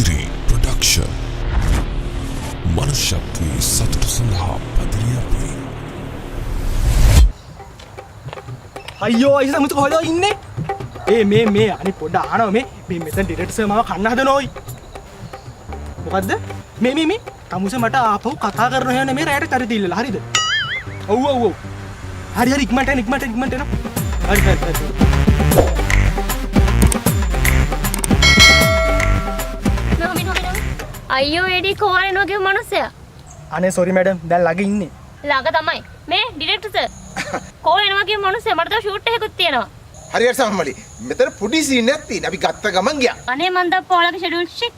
Padiri Production. Manushakti Satu Sandha Padiriyapi. අයියෝ අයිස මුතු කොහෙද ඉන්නේ? මේ අනේ පොඩ ආනව මේ මෙතන ඩිරෙක්ටර් සර් මාව කන්න හදනෝයි. මොකද්ද? මේ තමුසේ මට ආපහු කතා කරන්න යන්නේ මේ රැයට කරි තිල්ලලා හරිද? ඔව්. හරි ඉක්මනට එන. හරි. අයියෝ එඩි කෝරෙන් වගේ මනුස්සයා. අනේ සෝරි මැඩම් දැන් ළඟ ඉන්නේ. ළඟ තමයි. මේ ඩිරෙක්ටර් සර්. කෝරෙන් වගේ මනුස්සයා මට තව ෂූට් එකකුත් තියෙනවා. හරියට සම්මලි. මෙතන පොඩි සීන් එකක් තියෙන. අපි ගත්ත ගමන් ගියා. අනේ මන් දැන් පොලගේ ෂෙඩියුල් ෂික්.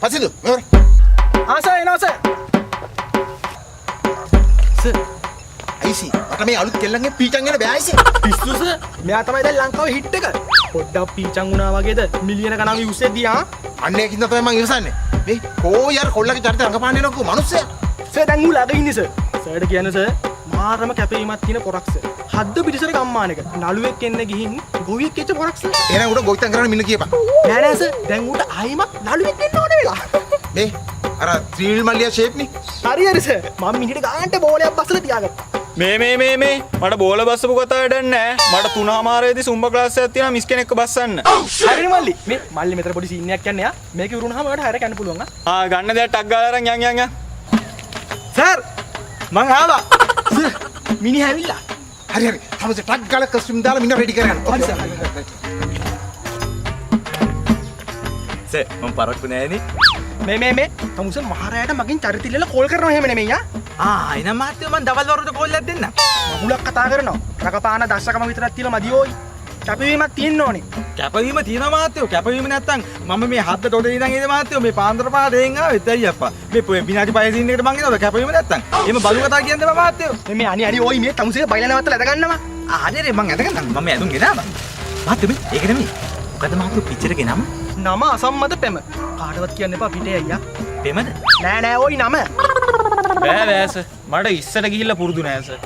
පසිදු. මෙවර. සර් එනවා සර්. Sir IC. මට මේ අලුත් කෙල්ලන්ගේ පීචන් එන බෑ අයිසි. පිස්සු සර්. මෙයා තමයි දැන් ලංකාවේ හිට් එක. පොඩ්ඩක් පීචන් වුණා වගේද මිලියන ගණන් views එකක් දියා. අන්න ඒකින්ද තමයි මම ඉවසන්නේ. මේ කෝයර් කොල්ලගේ චරිත රඟපාන්නේ නකෝ මිනිස්සයා. සර් දැන් ඌ ළඟ ඉන්නේ සර්. සර්ට කියන්නේ සර් මාරම කැපීමක් තියෙන පොරක් සර්. හද්ද පිටිසර ගම්මානක නළුවෙක් එන්න ගිහින් ගොවියෙක් එච්ච පොරක් සර්. එහෙනම් උඩ ගොවිතැන් කරන්න මින්න කියපන්. නෑ සර් දැන් ඌට ආයිමත් නළුවෙක් එන්න ඕනේ වෙලා. මේ අර ත්‍රිවිල් මල්ලියා ෂේප් නේ. හරි සර් මම මිනිහට ගානට බෝලයක් බස්සලා තියාගත්තා. මේ මට බෝල බස්සපු කතා වැඩක් නෑ. මට 3:00 සුම්බ ක්ලාස් එකක් තියෙනවා මිස් කෙනෙක්ව බස්සන්න. හරි මල්ලි මෙතන පොඩි සීන් එකක් යන්නේ යා. මේක ඉවරුනහම ඔයාලට හැර ගන්න පුළුවන් ආ. ගන්න දෙයක් ටක් ගාලා අරන් යන්. සර් මං ආවා. සර් මිනිහ ඇවිල්ලා. හරි. තමසේ ටක් ගාලා කස්ටියුම් දාලා මින්න රෙඩි කරගන්න. හරි සර්. සර් මම පරක්කු නෑනේ. මේ තමුසේ මහරයාට මගෙන් චරිත ඉල්ලලා කෝල් කරනවා එහෙම නෙමෙයි යා. එනම් මහත්තයෝ මං දවල් වරුද කෝල් එකක් දෙන්න. මගුලක් කතා කරනවා. රකපාන දශකම විතරක් තියලා මදියෝයි. කැපවීමක් තියෙන්න ඕනේ. කැපවීම තියෙනවා මහත්තයෝ. කැපවීම නැත්තම් මම මේ හද්ද ඩොඩේ ඉඳන් ඉඳ මහත්තයෝ මේ පාන්දර පාරෙන් ආවෙත් ඇයි අප්පා. මේ විනාඩි 5 සීන් එකට මං එනවද කැපවීම නැත්තම්. එහෙම බලු කතා කියන්නේ මහත්තයෝ. මේ අනි ඔයි මේ තමුසේ බයිලා නැවත්තලා ඇද ගන්නවා. හරියට මං ඇදගන්නම්. මම ඇදුම් ගෙනාවා. මහත්තයෝ මේ ඒක නෙමෙයි. මොකද මහත්තයෝ පිච්චර ගෙනම නම අසම්මත පෙම. කාටවත් කියන්න එපා පිටේ අයියා. පෙමද? නෑ ඔයි නම. බෑස මට ඉස්සට ගිහිල්ලා පුරුදු නෑ සර්.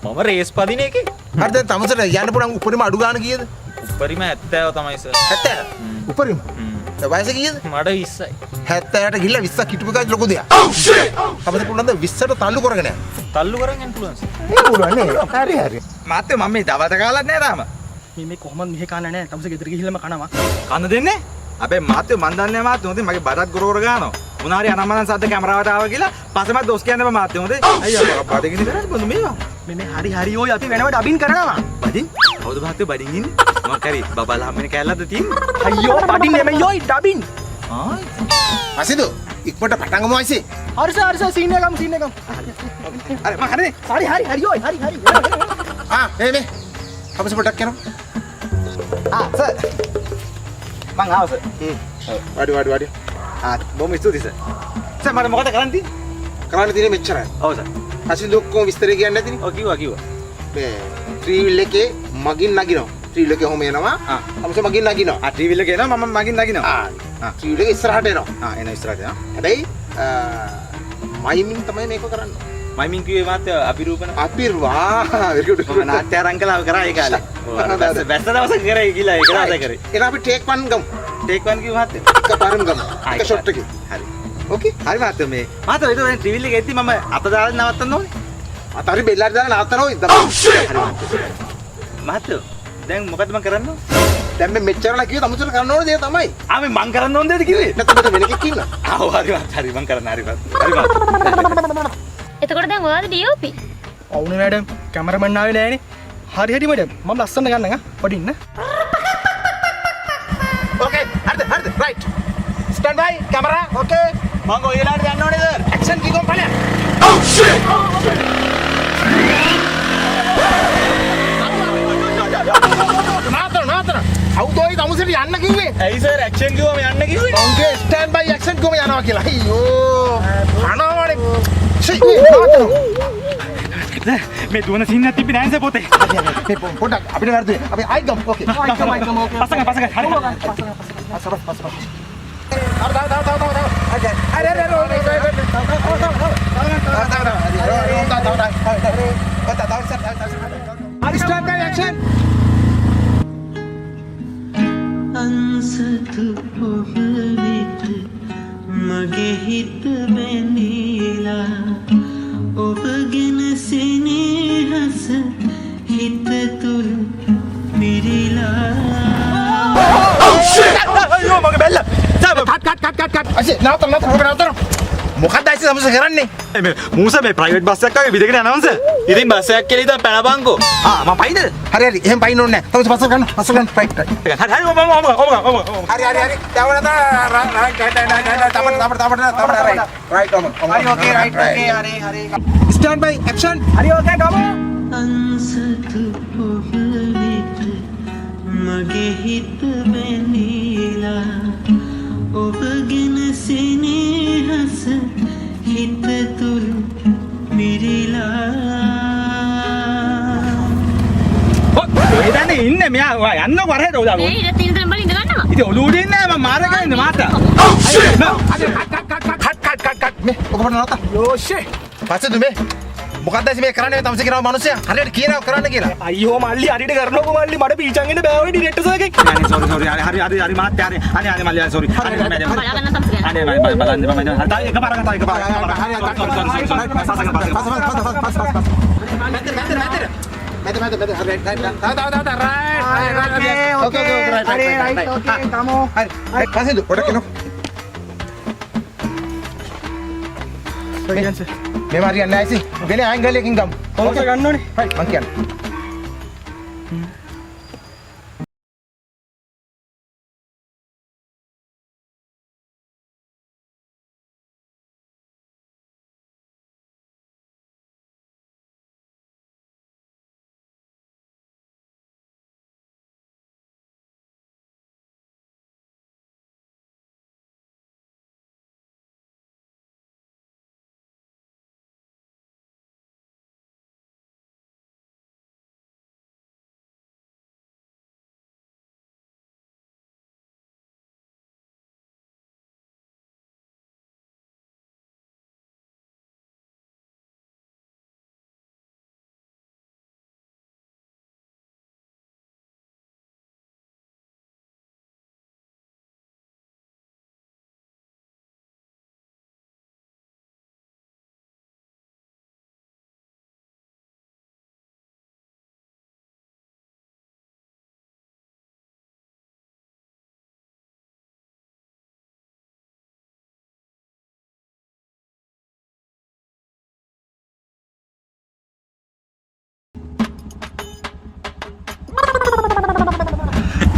මම රේස් පදින එකේ. හරි දැන් තමසට යන්න පුළුවන් උපරිම අඩු ගන්න කීයද? උපරිම 70 තමයි සර්. 70. උපරිම. වයස කීයද? මට 20යි. 70ට ගිහිල්ලා 20ක් හිටපු එකයි ලොකු දෙයක්. තමසේ පුළුවන් ද 20ට තල්ලු කරගෙන යන්න. තල්ලු කරන් යන්න පුළුවන් සර්. ඒක පුළුවන් නේ. හරි. මාත්‍ය මම මේ දවල්ට කාලත් නෑ තාම. මේ කොහොමද මෙහෙ කන්න නෑ. තමුසේ ගෙදර ගිහිල්ලාම කනවා. කන්න දෙන්නේ? අපේ මාත්‍ය මන් දන්නේ මාත්‍ය හොඳේ මගේ බඩත් ගොර ගානවා. මොනාරි අනම්මනම් සද්ද කැමරාවට ආවා කියලා පස්සෙමත් දොස් කියන්නේ මාත්‍ය හොඳේ. අයියා බඩගිනි කරන්නේ මොන මේවා? මේ හරි ඔයි අපි වෙනම ඩබින් කරනවා. බඩින්? කවුද මාත්‍ය බඩින් ඉන්නේ? මම කරි බබලා හැමනේ කැල්ලද තියෙන්නේ? අයියෝ බඩින් නෙමෙයි ඔයි ඩබින්. අසිදු ඉක්මනට පටන් ගමු අයිසි. හරි සර් සීන් එකම. හරි මම හරිනේ. හරි ඔයි හරි. මේ තමසේ පොඩක් යනවා. සර් මං ආව සර්. වාඩි. බොහොම ස්තුතියි සර්. සර් මට මොකද කරන්න තියෙන්නේ? කරන්න තියෙන්නේ මෙච්චරයි. ඔව් සර්. අසිදු ඔක්කොම විස්තරය කියන්නේ නැතිනේ. ඔව් කිව්වා. මේ ත්‍රිවිල් එකේ මගින් නගිනවා. ත්‍රිවිල් එකේ ඔහොම එනවා. තමසේ මගින් නගිනවා. ටීවී එකේ එනවා මම මගින් නගිනවා. ත්‍රිවිල් එකේ ඉස්සරහට එනවා. එන ඉස්සරහට එනවා. හැබැයි මයිමින් තමයි මේක කරන්නේ. මයිමින් කිව්වේ මාත්‍ය අභිරූපණ. අපිර්වා very good. මම නාට්‍ය අරංකලාව කරා ඒ කාලේ. වැස්ස දවසක කරේ කියලා ඒක නාට්‍ය කරේ. එහෙනම් අපි ටේක් 1 ගමු. ටේක් 1 කිව්ව මාත්‍ය. එකපාරම ගමු. එක ෂොට් එකකින්. හරි. ඕකේ. හරි මාත්‍ය මේ. මාත්‍ය ඒක දැන් ටීවී එකේ එද්දි මම අත දාලා නවත්තන්න ඕනේ. අතරි බෙල්ලට දාලා නවත්තනවා ඉතින්. හරි මාත්‍ය. දැන් මොකද මම කරන්න ඕනේ? දැන් මේ මෙච්චරලා කිව්ව තමුසල කරන්න ඕන දේ තමයි. මේ මං කරන්න ඕන දෙයද කිව්වේ? නැත්නම් වෙන එකක් ඉන්න. ආව හරි මං කරන්න හරි මාත්‍ය. එතකොට දැන් ඔයාද DOP? ඔව්නේ මැඩම් කැමරමන් ආවේ නෑනේ. හරි මැඩම් මම ලස්සන ගන්නම් පොඩි ඉන්න. ඕකේ හරිද රයිට්. ස්ටෑන්ඩ් බයි කැමරා ඕකේ. මං ඔයලාට යන්න ඕනේ සර්. ඇක්ෂන් කී කොම් ඵලයක්. නාතර කවුදෝයි තමුසෙට යන්න කිව්වේ? ඇයි සර් ඇක්ෂන් කිව්වම යන්න කිව්වේ? ඔවුන්ගේ ස්ටෑන්ඩ් බයි ඇක්ෂන් කොම යනවා කියලා. අයියෝ අනවනේ. මේ දුවන සීන් එකක් තිබ්බේ නැහැ සර් පොතේ. මේ පොඩක් අපිට වැරදුනේ. අපි ආයි ගමු. ඕකේ. ආයිකම ඕකේ. පස්සක හරි. ස්ටෑන්ඩ් බයි ඇක්ෂන්. අන්සතු ඔබ වෙත මගේ හිත බැඳීලා ඔබගෙන සෙනෙහස හිත තුල මිරිලා අයියෝ මගේ බැල්ල කට් අයිසේ නවත්තන මොකක්ද අයිසේ සමුස කරන්නේ මේ මූස මේ ප්‍රයිවට් බස් එකක් වගේ විදගෙන යනවා සර් ඉතින් බස් එකක් කියලා ඉතින් පැනපන්කෝ මම පයිද හරි එහෙම පයින්න ඕනේ නැහැ තමුස පස්සට ගන්න රයිට් හරි මම හරි දැවනත රයිට් ඕකේ හරි ස්ටෑන්ඩ් බයි ඇක්ෂන් හරි ඕකේ ගමු අන්සතු ඔබ වෙත මගේ හිත බැඳීලා ඔබගෙන සෙනෙහස හිත තුල මිරිලා එතන ඉන්නේ මෙයා යන්න කරේද උදා මේ ඉර තින තැන් වල ඉඳ ගන්නවා ඉතින් ඔලුවට ඉන්නේ මම මාරගෙන ඉන්නේ මාතා කට් මේ ඔකපට නවත්ත යෝෂේ පස්සේ දුමේ මොකක්ද මේ කරන්නේ තමස කියනවා මිනිස්සයා හරියට කියනවා කරන්න කියලා අයියෝ මල්ලි හරියට කරනකො මල්ලි මට පීචන් එන්න බෑ ඔය ඩිරෙක්ටර් සර්ගෙන් අනේ සෝරි හරි මාත්‍යා අනේ මල්ලි සෝරි බලාගන්න තමයි අනේ බලන්න මම හරි එකපාරක් මේ මාරියන් නැයිසි වෙන ඇන්ගල් එකකින් ගමු කොහොමද ගන්න ඕනේ හරි මං කියන්නේ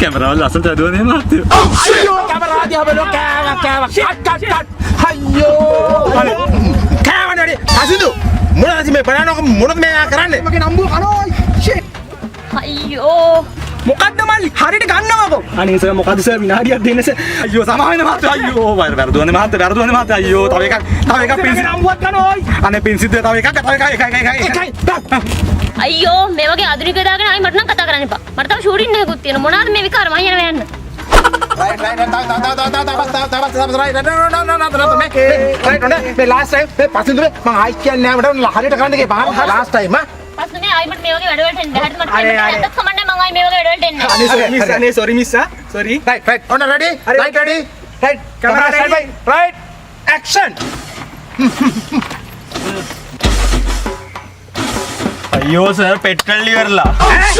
කැමරාවල් අසලට ඇදුවනේ මාත්‍යෝ අයියෝ කැමරා දිහා බලෝ කෑව කට් අයියෝ කෑවනේ අසිදු මොනවද මේ බලනකො මොනවද මේ කරන්නේ මගේ නම්බුව කනෝ ෂිට් අයියෝ මොකද්ද මල්ලි හරියට ගන්නවකෝ අනේ සර් මොකද්ද සර් විනාඩියක් දෙන්න සර් අයියෝ සමාවෙන්න මාත්‍යෝ අයියෝ වැරදුවනේ මාත්‍යෝ අයියෝ තව එකක් පින් නම්බුවක් කනෝ අනේ පින් සිද්ධ තව එකක් එකයි අයියෝ මේ වගේ ආධුනික දාගෙන ආයි මට නම් කතා කරන්න එපා මට තව ෂූටින් එකකුත් තියෙනවා මොනවාද මේ විකාර මම යනවා යන්න මේ ලාස්ට් ටයිම් මේ පස්සේ දුමේ මම ආයි කියන්නේ නැහැ මට හරියට කරන්න ගියේ බාහම ලාස්ට් ටයිම් පස්සේ මේ ආයි මට මේ වගේ වැඩවලට එන්න බැහැ මට කියන්න කමන්නේ මම ආයි මේ වගේ වැඩවලට එන්නේ අනේ sorry miss sorry right on ready right ready right camera stand by right action අයියෝ සර් පෙට්‍රල් ඉවරලා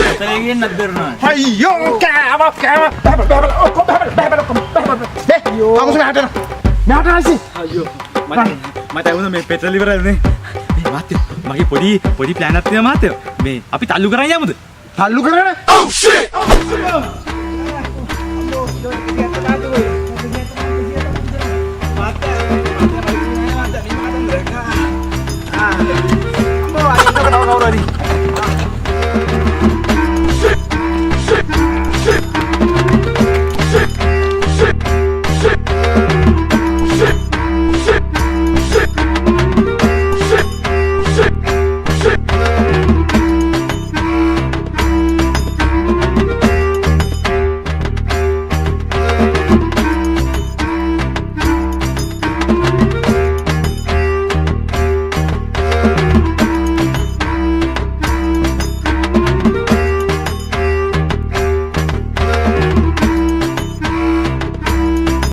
එතන ගියන් නැද්දරනවා අයියෝ කෑව අයියෝ අමුස මෙහාට ආසි අයියෝ මට වුණා මේ පෙට්‍රල් ඉවරල්නේ මේ මාත්‍යෝ මගේ පොඩි ප්ලෑන් එකක් තියෙනවා මාත්‍යෝ මේ අපි තල්ලු කරන් යමුද තල්ලු කරන oh shit